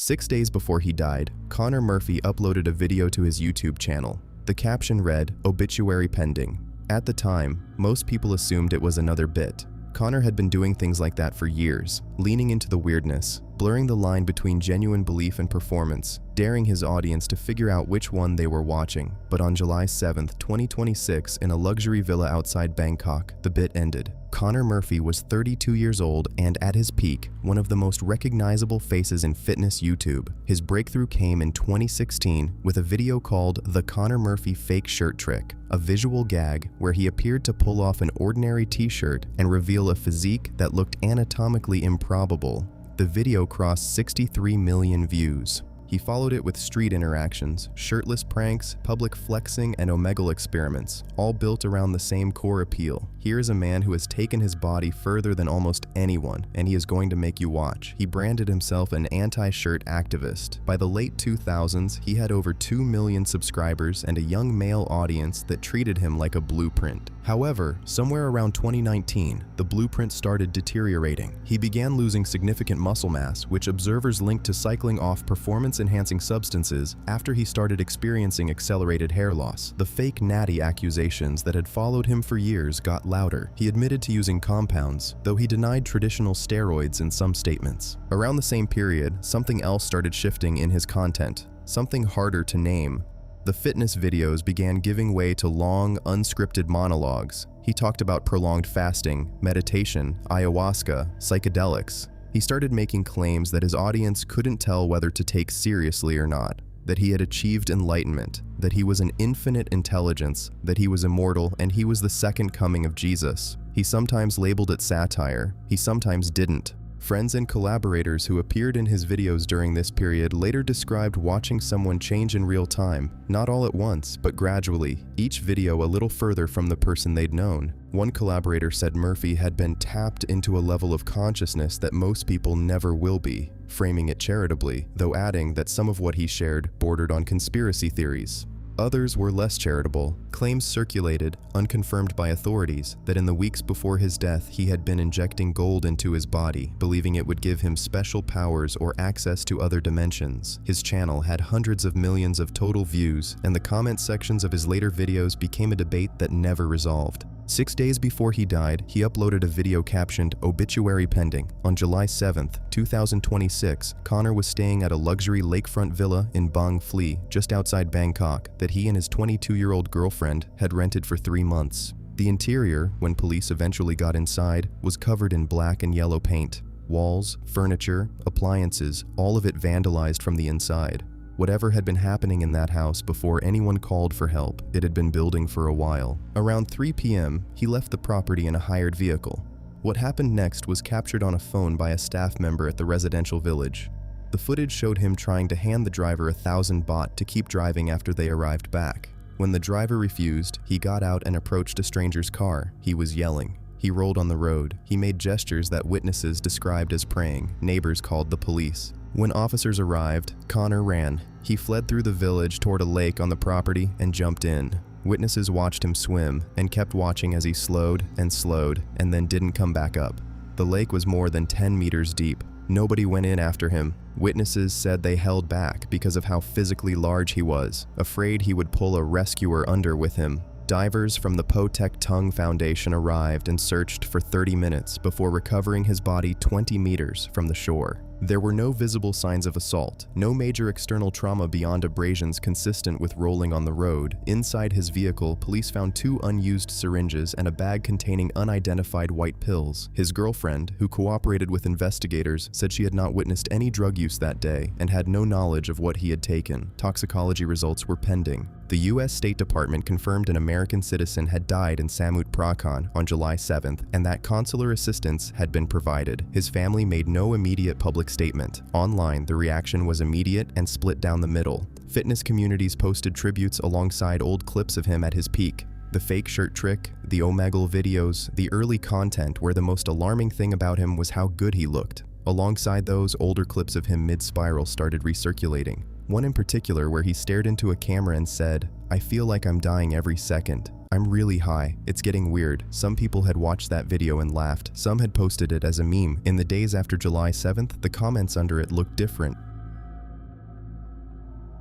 6 days before he died, Connor Murphy uploaded a video to his YouTube channel. The caption read, "Obituary pending." At the time, most people assumed it was another bit. Connor had been doing things like that for years, leaning into the weirdness, blurring the line between genuine belief and performance, daring his audience to figure out which one they were watching. But on July 7th, 2026, in a luxury villa outside Bangkok, the bit ended. Connor Murphy was 32 years old and, at his peak, one of the most recognizable faces in fitness YouTube. His breakthrough came in 2016 with a video called "The Connor Murphy Fake Shirt Trick," a visual gag where he appeared to pull off an ordinary t-shirt and reveal a physique that looked anatomically improbable. The video crossed 63 million views. He followed it with street interactions, shirtless pranks, public flexing, and Omegle experiments, all built around the same core appeal. Here is a man who has taken his body further than almost anyone, and he is going to make you watch. He branded himself an anti-shirt activist. By the late 2000s, he had over 2 million subscribers and a young male audience that treated him like a blueprint. However, somewhere around 2019, the blueprint started deteriorating. He began losing significant muscle mass, which observers linked to cycling off performance-enhancing substances after he started experiencing accelerated hair loss. The fake natty accusations that had followed him for years got louder. He admitted to using compounds, though he denied traditional steroids in some statements. Around the same period, something else started shifting in his content, something harder to name. The fitness videos began giving way to long, unscripted monologues. He talked about prolonged fasting, meditation, ayahuasca, psychedelics. He started making claims that his audience couldn't tell whether to take seriously or not, that he had achieved enlightenment, that he was an infinite intelligence, that he was immortal, and he was the second coming of Jesus. He sometimes labeled it satire, he sometimes didn't. Friends and collaborators who appeared in his videos during this period later described watching someone change in real time, not all at once, but gradually, each video a little further from the person they'd known. One collaborator said Murphy had been tapped into a level of consciousness that most people never will be, framing it charitably, though adding that some of what he shared bordered on conspiracy theories. Others were less charitable. Claims circulated, unconfirmed by authorities, that in the weeks before his death he had been injecting gold into his body, believing it would give him special powers or access to other dimensions. His channel had hundreds of millions of total views, and the comment sections of his later videos became a debate that never resolved. 6 days before he died, he uploaded a video captioned "Obituary Pending." On July 7th, 2026, Connor was staying at a luxury lakefront villa in Bang Phli, just outside Bangkok, that he and his 22-year-old girlfriend had rented for 3 months. The interior, when police eventually got inside, was covered in black and yellow paint. Walls, furniture, appliances, all of it vandalized from the inside. Whatever had been happening in that house before anyone called for help, it had been building for a while. Around 3 p.m., he left the property in a hired vehicle. What happened next was captured on a phone by a staff member at the residential village. The footage showed him trying to hand the driver 1,000 baht to keep driving after they arrived back. When the driver refused, he got out and approached a stranger's car. He was yelling. He rolled on the road. He made gestures that witnesses described as praying. Neighbors called the police. When officers arrived, Connor ran. He fled through the village toward a lake on the property and jumped in. Witnesses watched him swim and kept watching as he slowed and then didn't come back up. The lake was more than 10 meters deep. Nobody went in after him. Witnesses said they held back because of how physically large he was, afraid he would pull a rescuer under with him. Divers from the Po Tek Tung Foundation arrived and searched for 30 minutes before recovering his body 20 meters from the shore. There were no visible signs of assault, no major external trauma beyond abrasions consistent with rolling on the road. Inside his vehicle, police found 2 unused syringes and a bag containing unidentified white pills. His girlfriend, who cooperated with investigators, said she had not witnessed any drug use that day and had no knowledge of what he had taken. Toxicology results were pending. The U.S. State Department confirmed an American citizen had died in Samut Prakan on July 7th and that consular assistance had been provided. His family made no immediate public statement. Online, the reaction was immediate and split down the middle. Fitness communities posted tributes alongside old clips of him at his peak. The fake shirt trick, the Omegle videos, the early content where the most alarming thing about him was how good he looked. Alongside those, older clips of him mid-spiral started recirculating. One in particular where he stared into a camera and said, "I feel like I'm dying every second. I'm really high. It's getting weird." Some people had watched that video and laughed. Some had posted it as a meme. In the days after July 7th, the comments under it looked different.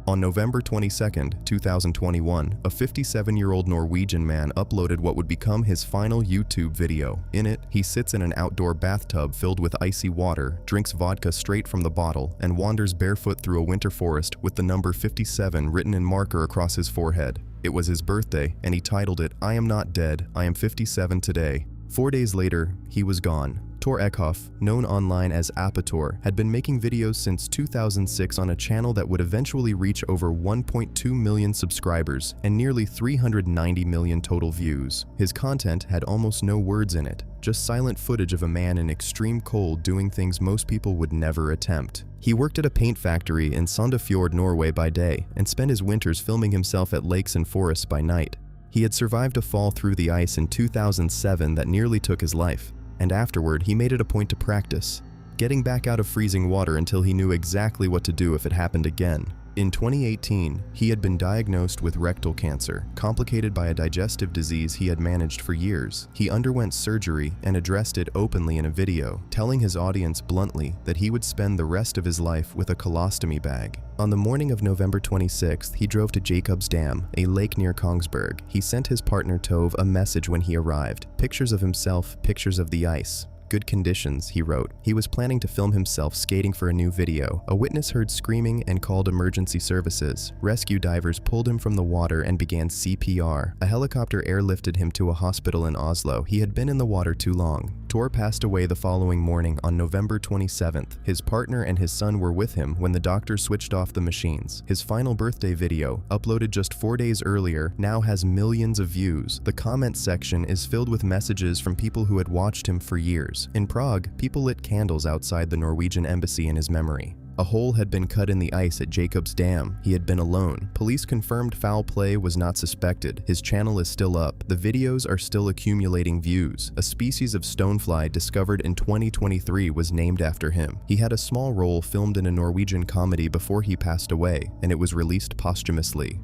On November 22, 2021, a 57-year-old Norwegian man uploaded what would become his final YouTube video. In it, he sits in an outdoor bathtub filled with icy water, drinks vodka straight from the bottle, and wanders barefoot through a winter forest with the number 57 written in marker across his forehead. It was his birthday, and he titled it, "I am not dead, I am 57 today." 4 days later, he was gone. Tor Eckhoff, known online as Apetor, had been making videos since 2006 on a channel that would eventually reach over 1.2 million subscribers and nearly 390 million total views. His content had almost no words in it, just silent footage of a man in extreme cold doing things most people would never attempt. He worked at a paint factory in Sandefjord, Norway by day, and spent his winters filming himself at lakes and forests by night. He had survived a fall through the ice in 2007 that nearly took his life, and afterward he made it a point to practice, getting back out of freezing water until he knew exactly what to do if it happened again. In 2018, he had been diagnosed with rectal cancer, complicated by a digestive disease he had managed for years. He underwent surgery and addressed it openly in a video, telling his audience bluntly that he would spend the rest of his life with a colostomy bag. On the morning of November 26th, he drove to Jacobs Dam, a lake near Kongsberg. He sent his partner Tove a message when he arrived. Pictures of himself, pictures of the ice. Good conditions, he wrote. He was planning to film himself skating for a new video. A witness heard screaming and called emergency services. Rescue divers pulled him from the water and began CPR. A helicopter airlifted him to a hospital in Oslo. He had been in the water too long. Tor passed away the following morning on November 27th. His partner and his son were with him when the doctor switched off the machines. His final birthday video, uploaded just 4 days earlier, now has millions of views. The comment section is filled with messages from people who had watched him for years. In Prague, people lit candles outside the Norwegian embassy in his memory. A hole had been cut in the ice at Jacobs Dam. He had been alone. Police confirmed foul play was not suspected. His channel is still up. The videos are still accumulating views. A species of stonefly discovered in 2023 was named after him. He had a small role filmed in a Norwegian comedy before he passed away, and it was released posthumously.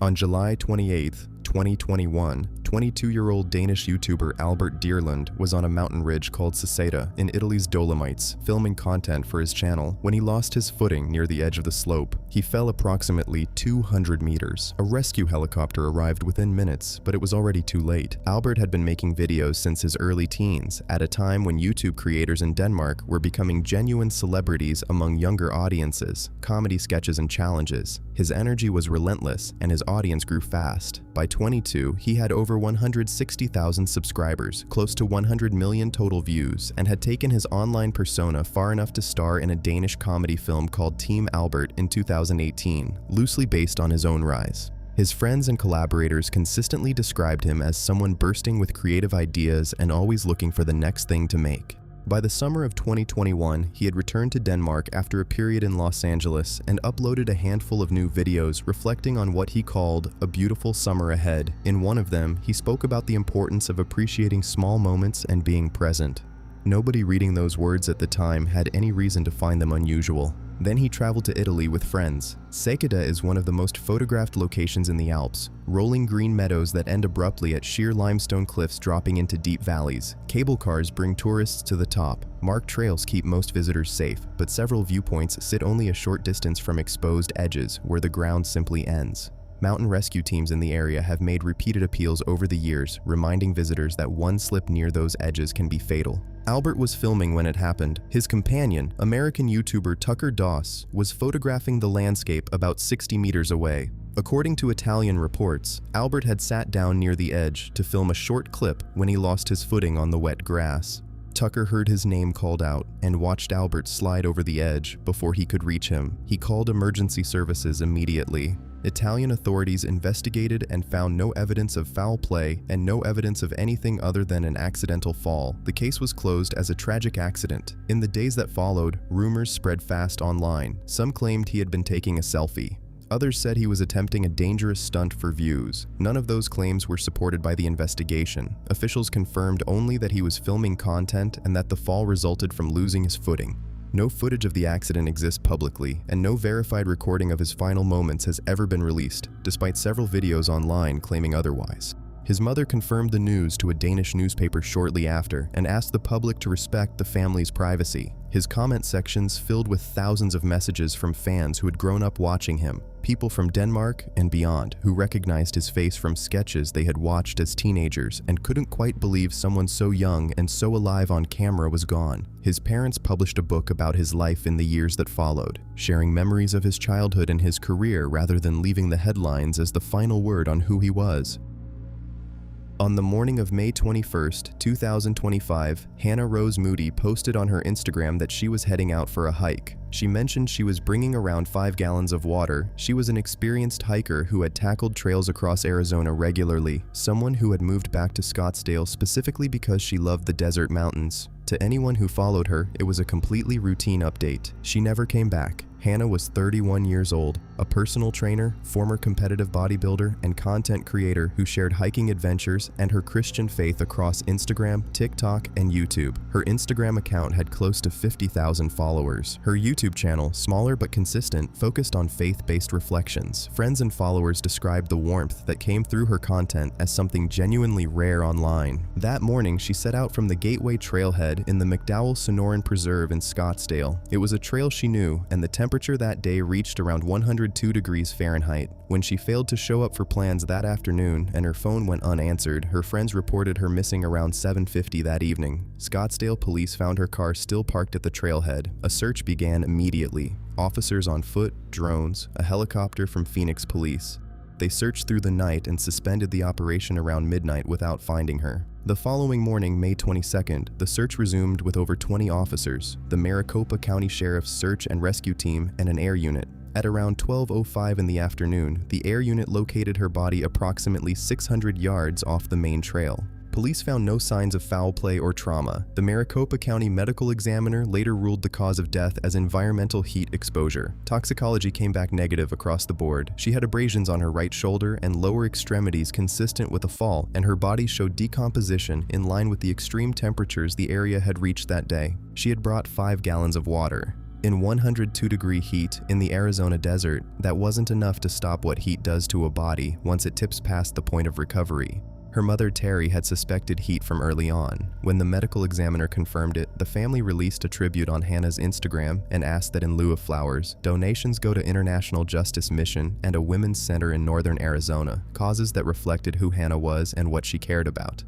On July 28, 2021, 22-year-old Danish YouTuber Albert Dyrlund was on a mountain ridge called Saseta in Italy's Dolomites, filming content for his channel when he lost his footing near the edge of the slope. He fell approximately 200 meters. A rescue helicopter arrived within minutes, but it was already too late. Albert had been making videos since his early teens, at a time when YouTube creators in Denmark were becoming genuine celebrities among younger audiences, comedy sketches and challenges. His energy was relentless, and his audience grew fast. By 22, he had over 160,000 subscribers, close to 100 million total views, and had taken his online persona far enough to star in a Danish comedy film called Team Albert in 2018, loosely based on his own rise. His friends and collaborators consistently described him as someone bursting with creative ideas and always looking for the next thing to make. By the summer of 2021, he had returned to Denmark after a period in Los Angeles and uploaded a handful of new videos reflecting on what he called a beautiful summer ahead. In one of them, he spoke about the importance of appreciating small moments and being present. Nobody reading those words at the time had any reason to find them unusual. Then he traveled to Italy with friends. Seceda is one of the most photographed locations in the Alps, rolling green meadows that end abruptly at sheer limestone cliffs dropping into deep valleys. Cable cars bring tourists to the top. Marked trails keep most visitors safe, but several viewpoints sit only a short distance from exposed edges where the ground simply ends. Mountain rescue teams in the area have made repeated appeals over the years, reminding visitors that one slip near those edges can be fatal. Albert was filming when it happened. His companion, American YouTuber Tucker Doss, was photographing the landscape about 60 meters away. According to Italian reports, Albert had sat down near the edge to film a short clip when he lost his footing on the wet grass. Tucker heard his name called out and watched Albert slide over the edge before he could reach him. He called emergency services immediately. Italian authorities investigated and found no evidence of foul play and no evidence of anything other than an accidental fall. The case was closed as a tragic accident. In the days that followed, rumors spread fast online. Some claimed he had been taking a selfie. Others said he was attempting a dangerous stunt for views. None of those claims were supported by the investigation. Officials confirmed only that he was filming content and that the fall resulted from losing his footing. No footage of the accident exists publicly, and no verified recording of his final moments has ever been released, despite several videos online claiming otherwise. His mother confirmed the news to a Danish newspaper shortly after and asked the public to respect the family's privacy. His comment sections filled with thousands of messages from fans who had grown up watching him, people from Denmark and beyond who recognized his face from sketches they had watched as teenagers and couldn't quite believe someone so young and so alive on camera was gone. His parents published a book about his life in the years that followed, sharing memories of his childhood and his career rather than leaving the headlines as the final word on who he was. On the morning of May 21, 2025, Hannah Rose Moody posted on her Instagram that she was heading out for a hike. She mentioned she was bringing around 5 gallons of water. She was an experienced hiker who had tackled trails across Arizona regularly, someone who had moved back to Scottsdale specifically because she loved the desert mountains. To anyone who followed her, it was a completely routine update. She never came back. Hannah was 31 years old, a personal trainer, former competitive bodybuilder, and content creator who shared hiking adventures and her Christian faith across Instagram, TikTok, and YouTube. Her Instagram account had close to 50,000 followers. Her YouTube channel, smaller but consistent, focused on faith-based reflections. Friends and followers described the warmth that came through her content as something genuinely rare online. That morning, she set out from the Gateway Trailhead in the McDowell Sonoran Preserve in Scottsdale. It was a trail she knew, and the temperature that day reached around 102 degrees Fahrenheit. When she failed to show up for plans that afternoon and her phone went unanswered, her friends reported her missing around 7:50 that evening. Scottsdale police found her car still parked at the trailhead. A search began immediately. Officers on foot, drones, a helicopter from Phoenix Police. They searched through the night and suspended the operation around midnight without finding her. The following morning, May 22nd, the search resumed with over 20 officers, the Maricopa County Sheriff's Search and Rescue Team, and an air unit. At around 12:05 in the afternoon, the air unit located her body approximately 600 yards off the main trail. Police found no signs of foul play or trauma. The Maricopa County medical examiner later ruled the cause of death as environmental heat exposure. Toxicology came back negative across the board. She had abrasions on her right shoulder and lower extremities consistent with a fall, and her body showed decomposition in line with the extreme temperatures the area had reached that day. She had brought 5 gallons of water. In 102-degree heat in the Arizona desert, that wasn't enough to stop what heat does to a body once it tips past the point of recovery. Her mother, Terry, had suspected heat from early on. When the medical examiner confirmed it, the family released a tribute on Hannah's Instagram and asked that in lieu of flowers, donations go to International Justice Mission and a women's center in northern Arizona, causes that reflected who Hannah was and what she cared about.